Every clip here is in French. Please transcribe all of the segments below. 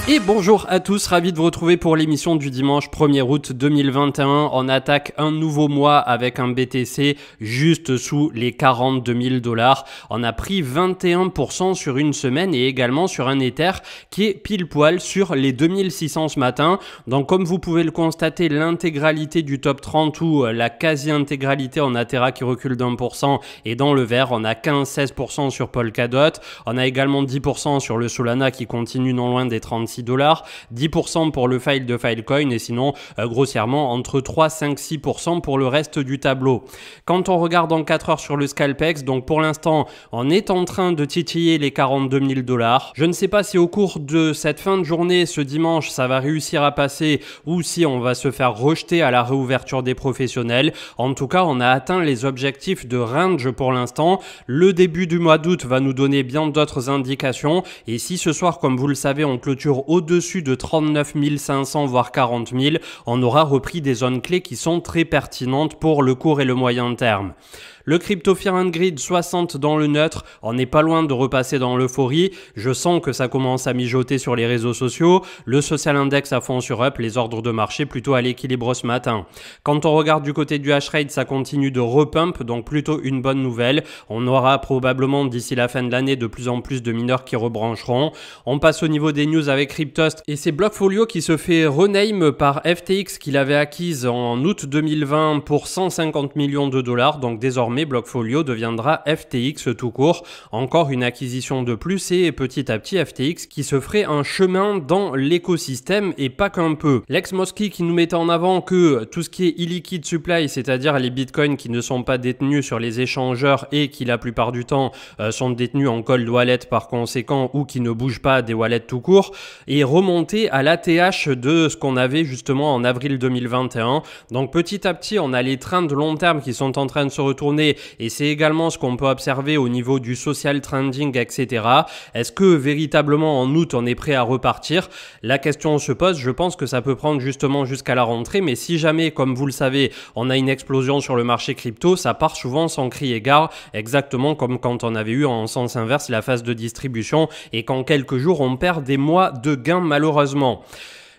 Et bonjour à tous, ravi de vous retrouver pour l'émission du dimanche 1er août 2021. On attaque un nouveau mois avec un BTC juste sous les 42 000 $. On a pris 21% sur une semaine et également sur un Ether qui est pile poil sur les 2600 ce matin. Donc comme vous pouvez le constater, l'intégralité du top 30 ou la quasi-intégralité en Athera qui recule d'1% est dans le vert. On a 15-16% sur Polkadot. On a également 10% sur le Solana qui continue non loin des 36 $, 10% pour le file de Filecoin et sinon grossièrement entre 3, 5, 6% pour le reste du tableau. Quand on regarde en 4 heures sur le Scalpex, donc pour l'instant on est en train de titiller les 42 000 $. Je ne sais pas si au cours de cette fin de journée, ce dimanche, ça va réussir à passer ou si on va se faire rejeter à la réouverture des professionnels. En tout cas, on a atteint les objectifs de range pour l'instant. Le début du mois d'août va nous donner bien d'autres indications et si ce soir, comme vous le savez, on clôture au-dessus de 39 500 voire 40 000, on aura repris des zones clés qui sont très pertinentes pour le court et le moyen terme. Le Crypto Fear and Greed 60 dans le neutre, on n'est pas loin de repasser dans l'euphorie. Je sens que ça commence à mijoter sur les réseaux sociaux. Le Social Index à fond sur up, les ordres de marché plutôt à l'équilibre ce matin. Quand on regarde du côté du hash rate, ça continue de repump, donc plutôt une bonne nouvelle. On aura probablement d'ici la fin de l'année de plus en plus de mineurs qui rebrancheront. On passe au niveau des news avec Cryptost et c'est Blockfolio qui se fait rename par FTX qu'il avait acquise en août 2020 pour 150 millions de $, donc désormais Blockfolio deviendra FTX tout court. Encore une acquisition de plus et petit à petit FTX qui se ferait un chemin dans l'écosystème et pas qu'un peu. Lex Mosky qui nous mettait en avant que tout ce qui est illiquid supply, c'est-à-dire les bitcoins qui ne sont pas détenus sur les échangeurs et qui la plupart du temps sont détenus en cold wallet par conséquent ou qui ne bougent pas des wallets tout court, est remonté à l'ATH de ce qu'on avait justement en avril 2021. Donc petit à petit on a les trends de long terme qui sont en train de se retourner et c'est également ce qu'on peut observer au niveau du social trending, etc. Est-ce que véritablement en août on est prêt à repartir? La question se pose, je pense que ça peut prendre justement jusqu'à la rentrée, mais si jamais, comme vous le savez, on a une explosion sur le marché crypto, ça part souvent sans crier gare, exactement comme quand on avait eu en sens inverse la phase de distribution et qu'en quelques jours on perd des mois de gains malheureusement.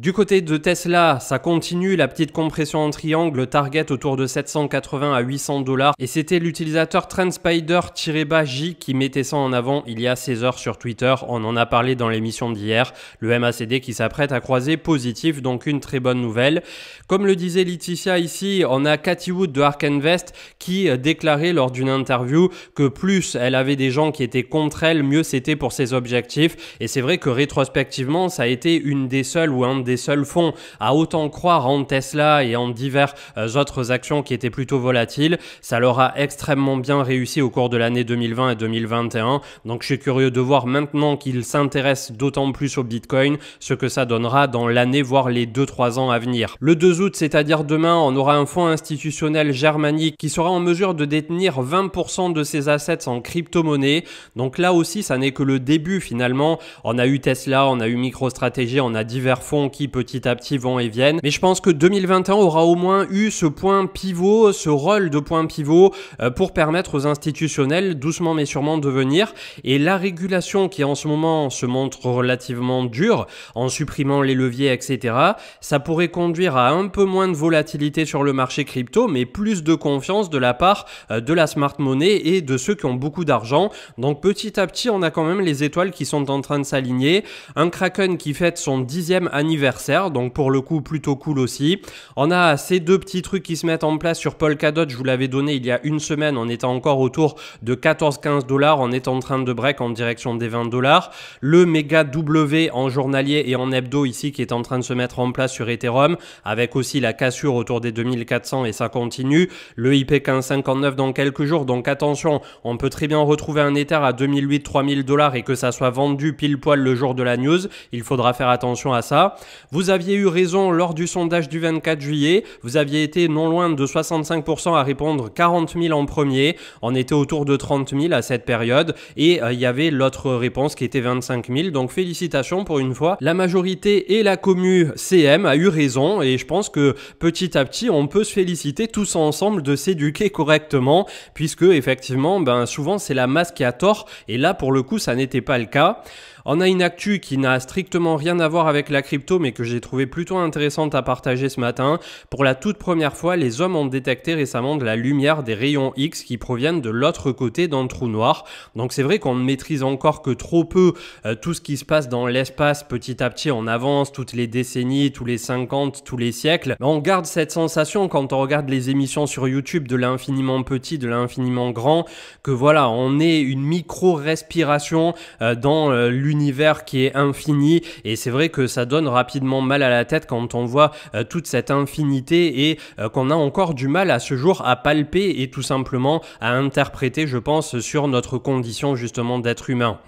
Du côté de Tesla, ça continue la petite compression en triangle, target autour de 780 à 800 $. Et c'était l'utilisateur TrendSpider-J qui mettait ça en avant il y a 16 heures sur Twitter. On en a parlé dans l'émission d'hier. Le MACD qui s'apprête à croiser positif, donc une très bonne nouvelle. Comme le disait Laetitia ici, on a Cathy Wood de Ark Invest qui déclarait lors d'une interview que plus elle avait des gens qui étaient contre elle, mieux c'était pour ses objectifs. Et c'est vrai que rétrospectivement, ça a été une des seules ou un des seuls fonds à autant croire en Tesla et en divers autres actions qui étaient plutôt volatiles. Ça leur a extrêmement bien réussi au cours de l'année 2020 et 2021. Donc je suis curieux de voir maintenant qu'ils s'intéressent d'autant plus au Bitcoin, ce que ça donnera dans l'année, voire les 2-3 ans à venir. Le 2 août, c'est-à-dire demain, on aura un fonds institutionnel germanique qui sera en mesure de détenir 20% de ses assets en crypto-monnaie. Donc là aussi, ça n'est que le début finalement. On a eu Tesla, on a eu MicroStrategy, on a divers fonds qui petit à petit vont et viennent. Mais je pense que 2021 aura au moins eu ce point pivot, ce rôle de point pivot pour permettre aux institutionnels doucement mais sûrement de venir. Et la régulation qui en ce moment se montre relativement dure en supprimant les leviers, etc., ça pourrait conduire à un peu moins de volatilité sur le marché crypto, mais plus de confiance de la part de la smart money et de ceux qui ont beaucoup d'argent. Donc petit à petit, on a quand même les étoiles qui sont en train de s'aligner. Un Kraken qui fête son 10e anniversaire, donc pour le coup plutôt cool aussi. On a ces deux petits trucs qui se mettent en place sur Polkadot, je vous l'avais donné il y a une semaine, on était encore autour de 14-15 $, on est en train de break en direction des 20 $. Le méga W en journalier et en hebdo ici qui est en train de se mettre en place sur Ethereum, avec aussi la cassure autour des 2400 et ça continue. Le IP 1559 dans quelques jours, donc attention, on peut très bien retrouver un Ether à 2008-3000 $ et que ça soit vendu pile poil le jour de la news, il faudra faire attention à ça. Vous aviez eu raison lors du sondage du 24 juillet, vous aviez été non loin de 65% à répondre 40 000 en premier, on était autour de 30 000 à cette période et il y avait l'autre réponse qui était 25 000, donc félicitations pour une fois. La majorité et la commu CM a eu raison et je pense que petit à petit on peut se féliciter tous ensemble de s'éduquer correctement puisque effectivement souvent c'est la masse qui a tort et là pour le coup ça n'était pas le cas. On a une actu qui n'a strictement rien à voir avec la crypto, mais que j'ai trouvé plutôt intéressante à partager ce matin. Pour la toute première fois, les hommes ont détecté récemment de la lumière des rayons X qui proviennent de l'autre côté d'un trou noir. Donc c'est vrai qu'on ne maîtrise encore que trop peu tout ce qui se passe dans l'espace. Petit à petit, on avance toutes les décennies, tous les 50, tous les siècles. On garde cette sensation quand on regarde les émissions sur YouTube de l'infiniment petit, de l'infiniment grand, que voilà, on est une micro-respiration dans l'univers qui est infini, et c'est vrai que ça donne rapidement mal à la tête quand on voit toute cette infinité et qu'on a encore du mal à ce jour à palper et tout simplement à interpréter, je pense, sur notre condition justement d'être humain.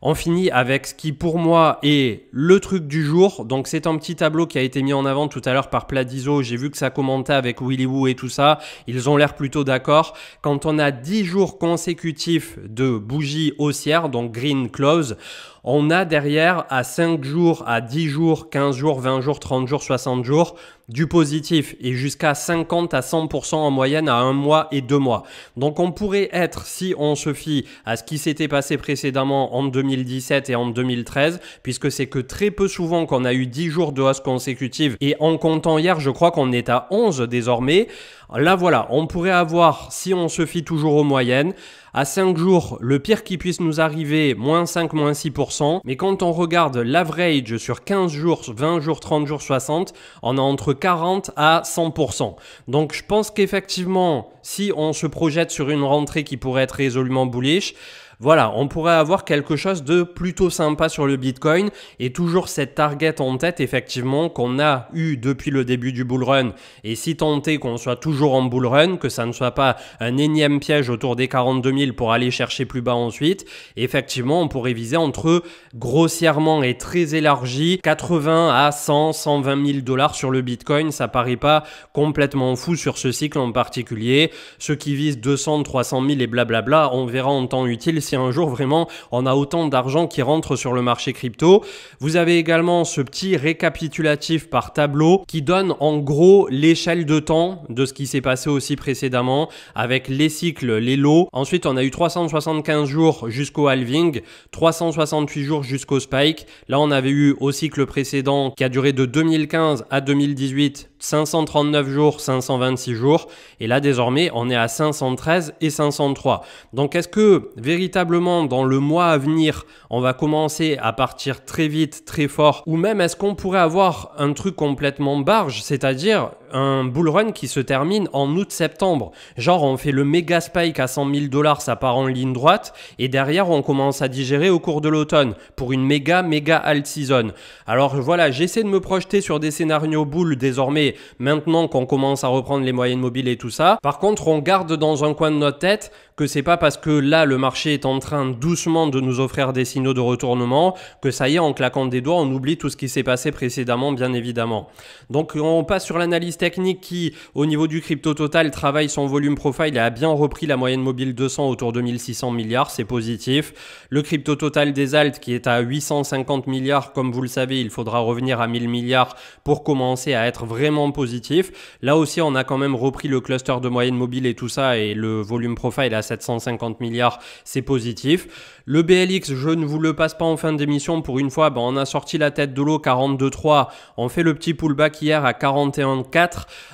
On finit avec ce qui pour moi est le truc du jour. Donc c'est un petit tableau qui a été mis en avant tout à l'heure par Pladiso. J'ai vu que ça commentait avec Willy Woo et tout ça. Ils ont l'air plutôt d'accord. Quand on a 10 jours consécutifs de bougies haussières, donc green close, on a derrière à 5 jours, à 10 jours, 15 jours, 20 jours, 30 jours, 60 jours du positif et jusqu'à 50 à 100% en moyenne à 1 mois et 2 mois. Donc on pourrait être, si on se fie à ce qui s'était passé précédemment en 2017 et en 2013, puisque c'est que très peu souvent qu'on a eu 10 jours de hausse consécutive et en comptant hier, je crois qu'on est à 11 désormais. Là voilà, on pourrait avoir, si on se fie toujours aux moyennes, à 5 jours, le pire qui puisse nous arriver, moins 5, moins 6%. Mais quand on regarde l'average sur 15 jours, 20 jours, 30 jours, 60, on a entre 40 à 100%. Donc je pense qu'effectivement, si on se projette sur une rentrée qui pourrait être résolument bullish, voilà, on pourrait avoir quelque chose de plutôt sympa sur le Bitcoin et toujours cette target en tête effectivement qu'on a eu depuis le début du bull run. Et si tant est qu'on soit toujours en bull run, que ça ne soit pas un énième piège autour des 42 000 pour aller chercher plus bas ensuite, effectivement on pourrait viser entre grossièrement et très élargi 80 à 100, 120 000 dollars sur le Bitcoin. Ça paraît pas complètement fou sur ce cycle en particulier. Ceux qui visent 200, 300 000 et blablabla, on verra en temps utile si un jour vraiment on a autant d'argent qui rentre sur le marché crypto. Vous avez également ce petit récapitulatif par tableau qui donne en gros l'échelle de temps de ce qui s'est passé aussi précédemment avec les cycles, les lows. Ensuite on a eu 375 jours jusqu'au halving, 368 jours jusqu'au spike. Là on avait eu au cycle précédent qui a duré de 2015 à 2018 539 jours, 526 jours et là désormais on est à 513 et 503. Donc est-ce que véritablement dans le mois à venir on va commencer à partir très vite, très fort, ou même est-ce qu'on pourrait avoir un truc complètement barge, c'est-à-dire un bull run qui se termine en août-septembre, genre on fait le méga spike à 100 000 dollars, ça part en ligne droite et derrière on commence à digérer au cours de l'automne pour une méga alt season. Alors voilà, j'essaie de me projeter sur des scénarios bull désormais maintenant qu'on commence à reprendre les moyennes mobiles et tout ça. Par contre on garde dans un coin de notre tête que c'est pas parce que là le marché est en train doucement de nous offrir des signaux de retournement que ça y est, en claquant des doigts on oublie tout ce qui s'est passé précédemment bien évidemment. Donc on passe sur l'analyse technique qui au niveau du crypto total travaille son volume profile et a bien repris la moyenne mobile 200 autour de 1600 milliards, c'est positif. Le crypto total des alts qui est à 850 milliards, comme vous le savez il faudra revenir à 1000 milliards pour commencer à être vraiment positif. Là aussi on a quand même repris le cluster de moyenne mobile et tout ça et le volume profile à 750 milliards, c'est positif. Le BLX, je ne vous le passe pas en fin d'émission pour une fois, on a sorti la tête de l'eau 42,3, on fait le petit pullback hier à 41,4.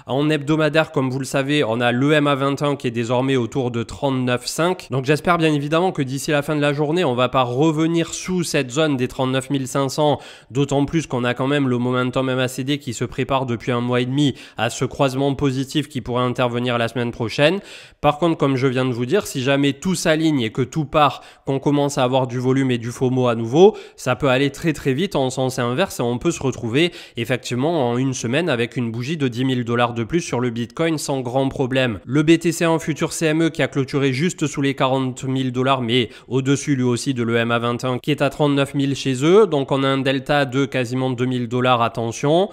En hebdomadaire, comme vous le savez, on a l'EMA21 qui est désormais autour de 39,5. Donc j'espère bien évidemment que d'ici la fin de la journée, on va pas revenir sous cette zone des 39 500, d'autant plus qu'on a quand même le momentum MACD qui se prépare depuis un mois et demi à ce croisement positif qui pourrait intervenir la semaine prochaine. Par contre, comme je viens de vous dire, si jamais tout s'aligne et que tout part, qu'on commence à avoir du volume et du FOMO à nouveau, ça peut aller très très vite en sens inverse et on peut se retrouver effectivement en une semaine avec une bougie de 10 000 dollars de plus sur le Bitcoin sans grand problème. Le BTC en futur CME qui a clôturé juste sous les 40 000 dollars mais au-dessus lui aussi de l'EMA21 qui est à 39 000 chez eux, donc on a un delta de quasiment 2 000 dollars, attention.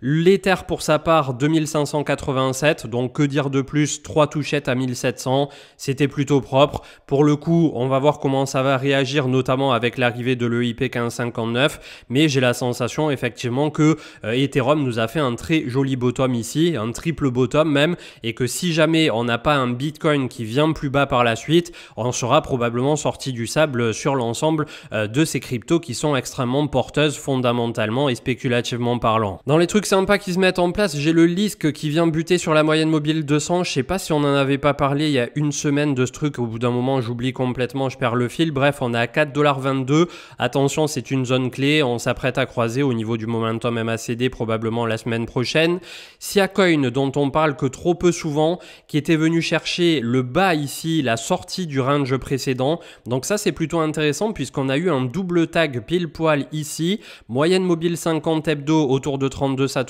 L'Ether pour sa part 2587, donc que dire de plus, 3 touchettes à 1700, c'était plutôt propre. Pour le coup, on va voir comment ça va réagir, notamment avec l'arrivée de l'EIP 1559, mais j'ai la sensation effectivement que Ethereum nous a fait un très joli bottom ici, un triple bottom même, et que si jamais on n'a pas un Bitcoin qui vient plus bas par la suite, on sera probablement sorti du sable sur l'ensemble de ces cryptos qui sont extrêmement porteuses fondamentalement et spéculativement parlant. Dans les trucs sympas qui se mettent en place, j'ai le LISC qui vient buter sur la moyenne mobile 200. Je sais pas si on en avait pas parlé il y a une semaine de ce truc, au bout d'un moment j'oublie complètement, je perds le fil. Bref, on est à 4,22$. Attention, c'est une zone clé, on s'apprête à croiser au niveau du momentum MACD probablement la semaine prochaine. Siacoin, dont on parle que trop peu souvent, qui était venu chercher le bas ici, la sortie du range précédent. Donc ça c'est plutôt intéressant puisqu'on a eu un double tag pile poil ici, moyenne mobile 50 hebdo autour de 32 Satoshi,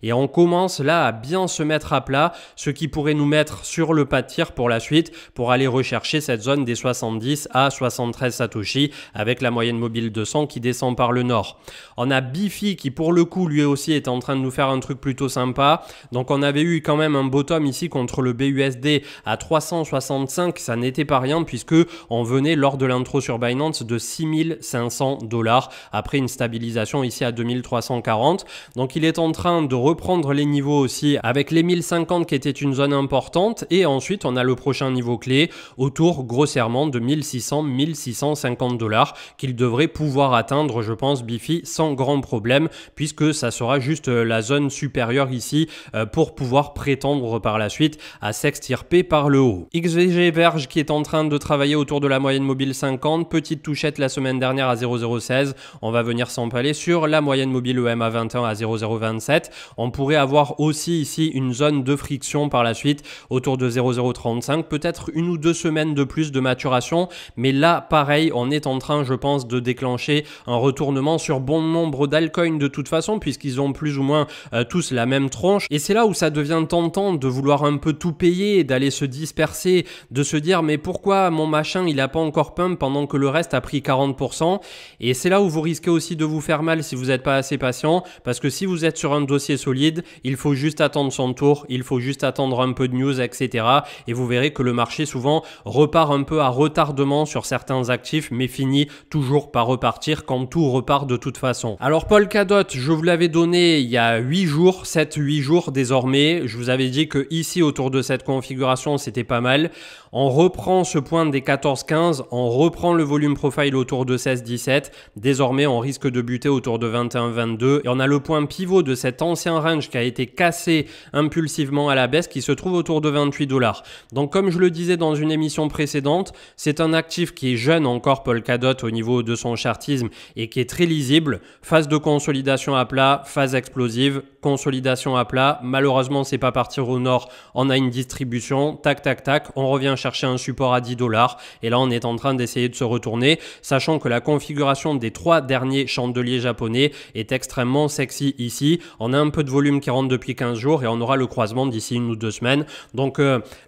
et on commence là à bien se mettre à plat, ce qui pourrait nous mettre sur le pas de tir pour la suite, pour aller rechercher cette zone des 70 à 73 Satoshi avec la moyenne mobile 200 qui descend par le nord. On a Bifi qui pour le coup lui aussi est en train de nous faire un truc plutôt sympa. Donc on avait eu quand même un bottom ici contre le BUSD à 365, ça n'était pas rien puisque on venait lors de l'intro sur Binance de 6500$ après une stabilisation ici à 2340. Donc il est en train de reprendre les niveaux aussi avec les 1050 qui était une zone importante, et ensuite on a le prochain niveau clé autour grossièrement de 1600-1650$ qu'il devrait pouvoir atteindre, je pense, Bifi sans grand problème, puisque ça sera juste la zone supérieure ici pour pouvoir prétendre par la suite à s'extirper par le haut. XVG Verge qui est en train de travailler autour de la moyenne mobile 50, petite touchette la semaine dernière à 0,016, on va venir s'empaler sur la moyenne mobile EMA 21 à 0,027. On pourrait avoir aussi ici une zone de friction par la suite autour de 0,035, peut-être une ou deux semaines de plus de maturation, mais là pareil on est en train je pense de déclencher un retournement sur bon nombre d'altcoins de toute façon puisqu'ils ont plus ou moins tous la même tronche, et c'est là où ça devient tentant de vouloir un peu tout payer, d'aller se disperser, de se dire mais pourquoi mon machin il a pas encore pump pendant que le reste a pris 40%, et c'est là où vous risquez aussi de vous faire mal si vous n'êtes pas assez patient, parce que si vous êtes sur un dossier solide, il faut juste attendre son tour, il faut juste attendre un peu de news, etc. Et vous verrez que le marché souvent repart un peu à retardement sur certains actifs, mais finit toujours par repartir quand tout repart de toute façon. Alors Polkadot, je vous l'avais donné il y a 8 jours, 7-8 jours désormais. Je vous avais dit que ici autour de cette configuration c'était pas mal. On reprend ce point des 14-15, on reprend le volume profile autour de 16-17. Désormais on risque de buter autour de 21-22, et on a le point pivot de cet ancien range qui a été cassé impulsivement à la baisse qui se trouve autour de 28$. Donc comme je le disais dans une émission précédente, c'est un actif qui est jeune encore, Polkadot, au niveau de son chartisme, et qui est très lisible. Phase de consolidation à plat, phase explosive, consolidation à plat. Malheureusement c'est pas partir au nord, on a une distribution, tac tac tac, on revient chercher un support à 10$, et là on est en train d'essayer de se retourner, sachant que la configuration des 3 derniers chandeliers japonais est extrêmement sexy ici. On a un peu de volume qui rentre depuis 15 jours et on aura le croisement d'ici 1 ou 2 semaines. Donc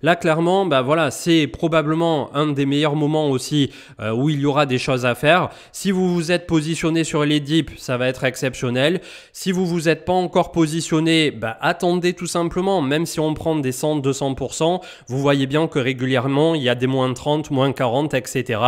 là clairement voilà, c'est probablement un des meilleurs moments aussi où il y aura des choses à faire. Si vous vous êtes positionné sur les dips, ça va être exceptionnel. Si vous vous êtes pas encore positionné, attendez tout simplement. Même si on prend des 100-200%, vous voyez bien que régulièrement il y a des moins 30, moins 40, etc.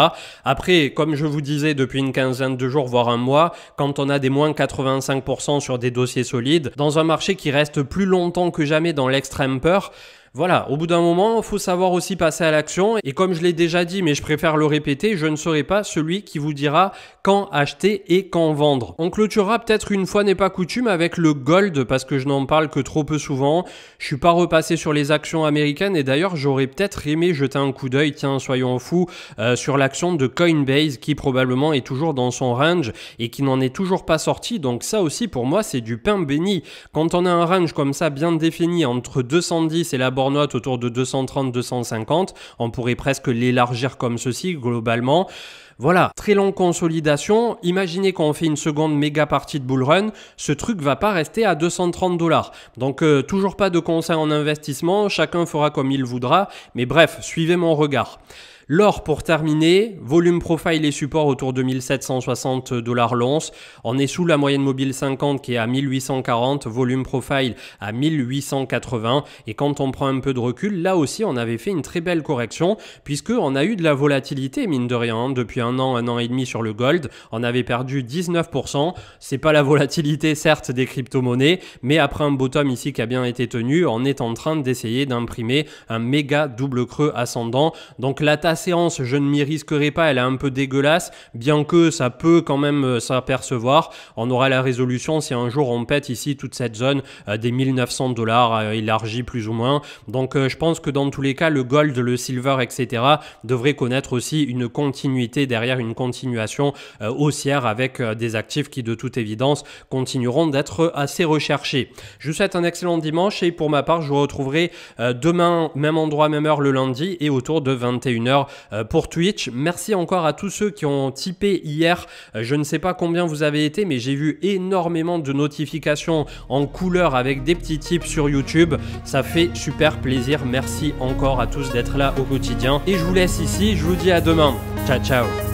Après, comme je vous disais depuis une quinzaine de jours, voire un mois, quand on a des moins 85% sur des dossiers solides, dans un marché qui reste plus longtemps que jamais dans l'extrême peur, voilà, au bout d'un moment, il faut savoir aussi passer à l'action. Et comme je l'ai déjà dit, mais je préfère le répéter, je ne serai pas celui qui vous dira quand acheter et quand vendre. On clôturera peut-être une fois n'est pas coutume avec le gold, parce que je n'en parle que trop peu souvent. Je suis pas repassé sur les actions américaines, et d'ailleurs, j'aurais peut-être aimé jeter un coup d'œil, tiens, soyons fous, sur l'action de Coinbase, qui probablement est toujours dans son range et qui n'en est toujours pas sorti. Donc ça aussi, pour moi, c'est du pain béni. Quand on a un range comme ça bien défini entre 210 et la note autour de 230-250, on pourrait presque l'élargir comme ceci globalement. Voilà, très longue consolidation. Imaginez qu'on fait une seconde méga partie de bull run, ce truc va pas rester à 230$. Donc toujours pas de conseil en investissement, chacun fera comme il voudra, mais bref, suivez mon regard. L'or pour terminer, volume profile et support autour de 1760 $ l'once. On est sous la moyenne mobile 50 qui est à 1840, volume profile à 1880. Et quand on prend un peu de recul, là aussi on avait fait une très belle correction puisqu'on a eu de la volatilité mine de rien. Depuis un an et demi sur le gold, on avait perdu 19%. C'est pas la volatilité certes des crypto-monnaies, mais après un bottom ici qui a bien été tenu, on est en train d'essayer d'imprimer un méga double creux ascendant. Donc la séance, je ne m'y risquerai pas, elle est un peu dégueulasse, bien que ça peut quand même s'apercevoir. On aura la résolution si un jour on pète ici toute cette zone des 1900 $ élargie plus ou moins. Donc je pense que dans tous les cas, le gold, le silver, etc. devrait connaître aussi une continuité derrière, une continuation haussière avec des actifs qui de toute évidence continueront d'être assez recherchés. Je vous souhaite un excellent dimanche et pour ma part, je vous retrouverai demain, même endroit, même heure le lundi et autour de 21 h pour Twitch. Merci encore à tous ceux qui ont typé hier. Je ne sais pas combien vous avez été, mais j'ai vu énormément de notifications en couleur avec des petits tips sur YouTube. Ça fait super plaisir. Merci encore à tous d'être là au quotidien. Et je vous laisse ici. Je vous dis à demain. Ciao, ciao.